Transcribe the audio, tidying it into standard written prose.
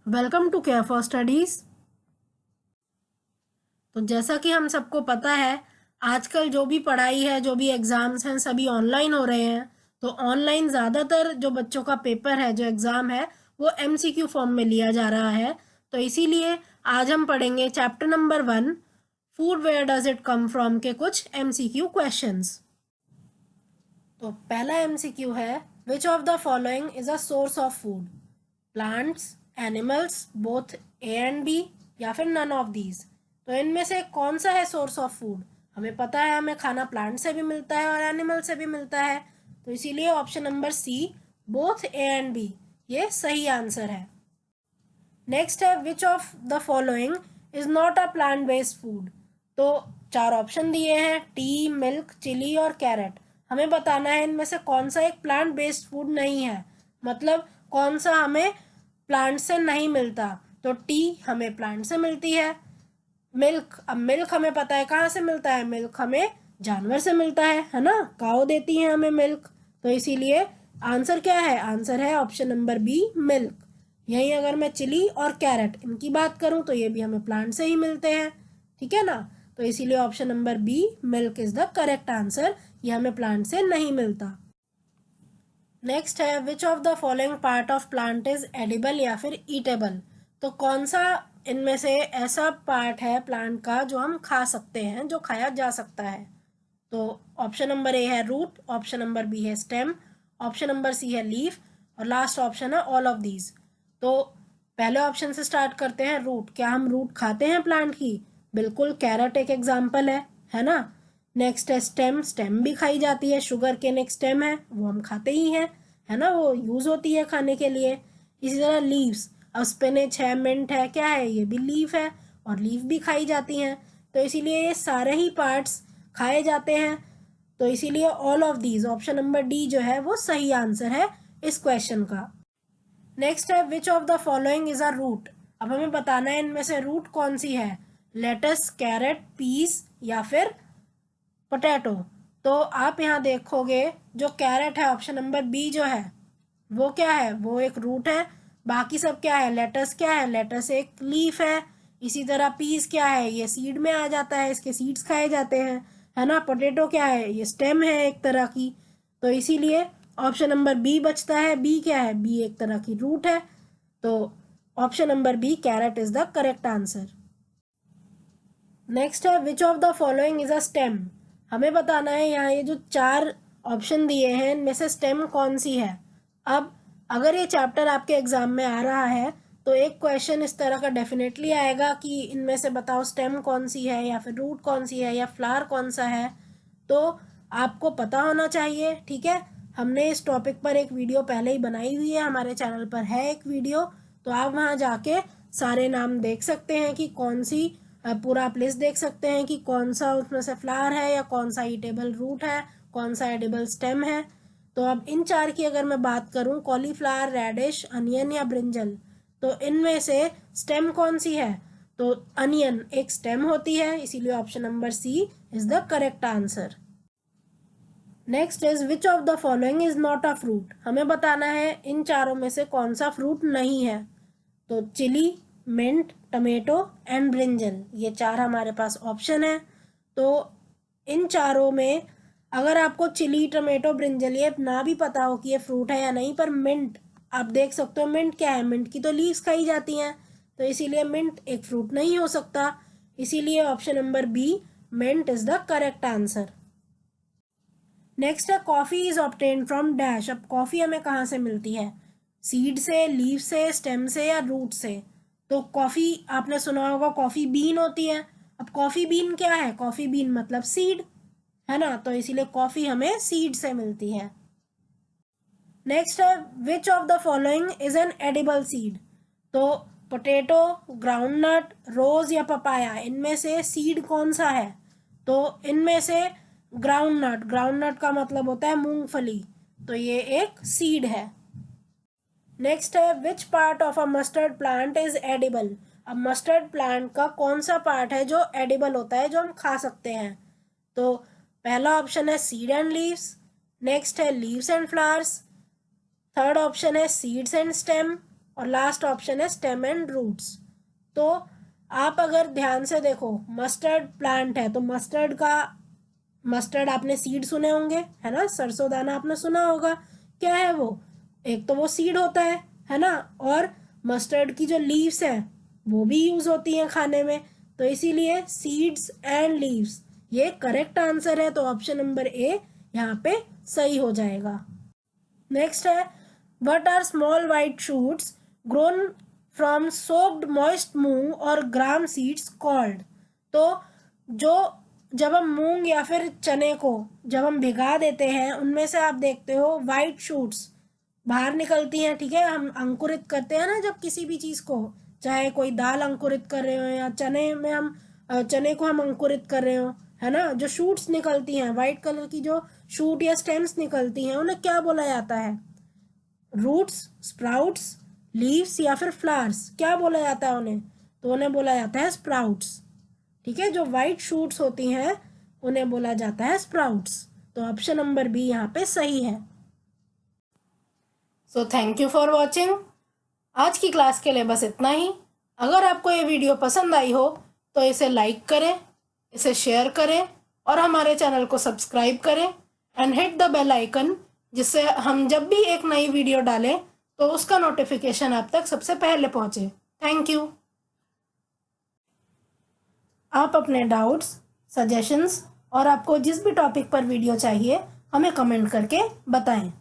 Welcome to care for studies. तो जैसा कि हम सबको पता है, आजकल जो भी पढ़ाई है, जो भी एग्ज़ाम्स हैं, सभी ऑनलाइन हो रहे हैं। तो ऑनलाइन ज़्यादातर जो बच्चों का पेपर है, जो एग्ज़ाम है, वो एमसीक्यू फॉर्म में लिया जा रहा है। तो इसीलिए आज हम पढ़ेंगे chapter number 1, food where does it come from के कुछ एमसीक्यू क्वेश्चंस। तो पहला एमसीक्यू है, which of the following is a source of food? Plants, animals, both A and B, या फिर नन ऑफ दीज। तो इनमें से कौन सा है सोर्स ऑफ फूड? हमें पता है, हमें खाना प्लांट से भी मिलता है और एनिमल से भी मिलता है। तो इसीलिए option number C, both A and B, ये सही आंसर है। नेक्स्ट है, which of the following is not a plant based food? तो 4 ऑप्शन दिए हैं, टी, मिल्क, चिली और कैरेट। हमें बताना है इनमें से कौन सा एक प्लांट बेस्ड फूड नहीं है, मतलब कौन सा हमें प्लांट से नहीं मिलता। तो टी हमें प्लांट से मिलती है। मिल्क, अब मिल्क हमें पता है कहाँ से मिलता है, मिल्क हमें जानवर से मिलता है ना, काऊ देती है हमें मिल्क। तो इसीलिए आंसर क्या है? आंसर है ऑप्शन नंबर बी, मिल्क। यहीं अगर मैं चिली और कैरेट इनकी बात करूं तो ये भी हमें प्लांट से ही मिलते हैं, ठीक है ना। तो इसीलिए option number B, milk is the correct answer. ये हमें प्लांट से नहीं मिलता। नेक्स्ट है, which of the following part of plant is edible या फिर ईटेबल? तो कौन सा इनमें से ऐसा पार्ट है प्लांट का जो हम खा सकते हैं, जो खाया जा सकता है? तो ऑप्शन नंबर ए है रूट, ऑप्शन नंबर बी है स्टेम, ऑप्शन नंबर सी है लीफ, और लास्ट ऑप्शन है ऑल ऑफ दीज। तो पहले ऑप्शन से स्टार्ट करते हैं, रूट। क्या हम रूट खाते हैं प्लांट की? बिल्कुल, कैरेट एक एग्जाम्पल है ना। नेक्स्ट है स्टेम, स्टेम भी खाई जाती है, शुगर केन एक स्टेम है, वो हम खाते ही हैं, है ना, वो यूज होती है खाने के लिए। इसी तरह लीव्स, अब स्पिनच है, मिंट है, क्या है, ये भी लीफ है और लीफ भी खाई जाती हैं। तो इसीलिए ये सारे ही पार्ट्स खाए जाते हैं। तो इसीलिए all of these, option number D जो है वो सही आंसर है इस क्वेश्चन का। नेक्स्ट है, which of the following is a root? अब हमें बताना है इनमें से रूट कौन सी है, लेटस, कैरेट, पीस या फिर पोटैटो। तो आप यहाँ देखोगे जो कैरेट है, ऑप्शन नंबर बी जो है वो क्या है, वो एक रूट है। बाकी सब क्या है, लेटस क्या है, लेटस एक लीफ है। इसी तरह पीस क्या है, ये सीड में आ जाता है, इसके सीड्स खाए जाते हैं, है ना। पोटैटो क्या है, ये स्टेम है एक तरह की। तो इसीलिए ऑप्शन नंबर बी बचता है। बी क्या है, बी एक तरह की रूट है। तो option number B, carrot is the correct answer. Next है, which of the following is a stem? हमें बताना है यहाँ ये जो 4 ऑप्शन दिए हैं इनमें से स्टेम कौन सी है। अब अगर ये चैप्टर आपके एग्जाम में आ रहा है तो एक क्वेश्चन इस तरह का डेफिनेटली आएगा कि इनमें से बताओ स्टेम कौन सी है, या फिर रूट कौन सी है, या फ्लावर कौन सा है। तो आपको पता होना चाहिए, ठीक है। हमने इस टॉपिक पर एक वीडियो पहले ही बनाई हुई है, हमारे चैनल पर है एक वीडियो। तो आप वहाँ जाके सारे नाम देख सकते हैं कि कौन सी, पूरा आप लिस्ट देख सकते हैं कि कौन सा उसमें से फ्लावर है, या कौन सा ईटेबल रूट है, कौन सा एडिबल स्टेम है। तो अब इन 4 की अगर मैं बात करूं, कॉलीफ्लावर, रेडिश, अनियन या ब्रिंजल, तो इनमें से स्टेम कौन सी है? तो अनियन एक स्टेम होती है, इसीलिए option number C is the correct answer. Next is, which of the following is not a fruit? हमें बताना है इन चारों में से कौन सा फ्रूट नहीं है। तो chilli, mint, tomato and brinjal, ये 4 हमारे पास ऑप्शन है। तो इन चारों में अगर आपको चिली, टमेटो, ब्रिंजल ये ना भी पता हो कि ये फ्रूट है या नहीं, पर मिंट आप देख सकते हो, मिंट क्या है, मिंट की तो लीव्स खाई जाती हैं। तो इसीलिए मिंट एक फ्रूट नहीं हो सकता। इसीलिए option number B, mint is the correct answer. Next है, coffee is obtained from dash. अब कॉफी हमें कहाँ से मिलती है? सीड से, लीफ से, स्टेम से या रूट से? तो कॉफी आपने सुना होगा कॉफी बीन होती है। अब कॉफी बीन क्या है? कॉफी बीन मतलब सीड, है ना। तो इसीलिए कॉफी हमें सीड से मिलती है। नेक्स्ट है, which of the following is an edible seed? तो पोटैटो, ग्राउंडनट, रोज या पपाया, इनमें से सीड कौन सा है? तो इनमें से ग्राउंडनट, ग्राउंडनट का मतलब होता है मूंगफली, तो ये एक सीड है। नेक्स्ट है, which part of a mustard plant is edible? अब मस्टर्ड प्लांट का कौन सा पार्ट है जो एडिबल होता है, जो हम खा सकते हैं? तो पहला ऑप्शन है सीड एंड लीव्स, नेक्स्ट है leaves and flowers, third option है सीड्स एंड स्टेम, और लास्ट ऑप्शन है स्टेम एंड रूट्स। तो आप अगर ध्यान से देखो, मस्टर्ड प्लांट है तो मस्टर्ड आपने सीड सुने होंगे, है ना, सरसों दाना आपने सुना होगा, क्या है वो, एक तो वो सीड होता है ना, और मस्टर्ड की जो लीव्स हैं वो भी यूज होती हैं खाने में, तो इसीलिए सीड्स एंड लीव्स ये करेक्ट आंसर है, तो ऑप्शन नंबर ए यहाँ पे सही हो जाएगा। नेक्स्ट है, what are small white shoots grown from soaked moist moong और ग्राम सीड्स कॉल्ड। तो जो जब हम मूंग या फिर चने को जब हम भिगा देते हैं, उनमें से आप देखते हो वाइट शूट्स बाहर निकलती हैं, ठीक है, हम अंकुरित करते हैं ना जब किसी भी चीज़ को, चाहे कोई दाल अंकुरित कर रहे हो या चने को हम अंकुरित कर रहे हो, है ना, जो शूट्स निकलती हैं वाइट कलर की, जो शूट या स्टेम्स निकलती हैं, उन्हें क्या बोला जाता है, रूट्स, स्प्राउट्स, लीव्स या फिर फ्लावर्स, क्या बोला जाता है उन्हें, तो उन्हें बोला जाता है स्प्राउट्स, ठीक है, जो वाइट शूट्स होती हैं उन्हें बोला जाता है स्प्राउट्स, तो ऑप्शन नंबर बी यहाँ पे सही है। So thank you for watching. आज की क्लास के लिए बस इतना ही। अगर आपको ये वीडियो पसंद आई हो तो इसे लाइक करें, इसे शेयर करें और हमारे चैनल को सब्सक्राइब करें and hit the bell icon, जिससे हम जब भी एक नई वीडियो डालें तो उसका नोटिफिकेशन आप तक सबसे पहले पहुंचे। Thank you. आप अपने डाउट्स, सजेशंस और आपको जिस भी टॉपिक पर वीडियो चाहिए हमें कमेंट करके बताएं।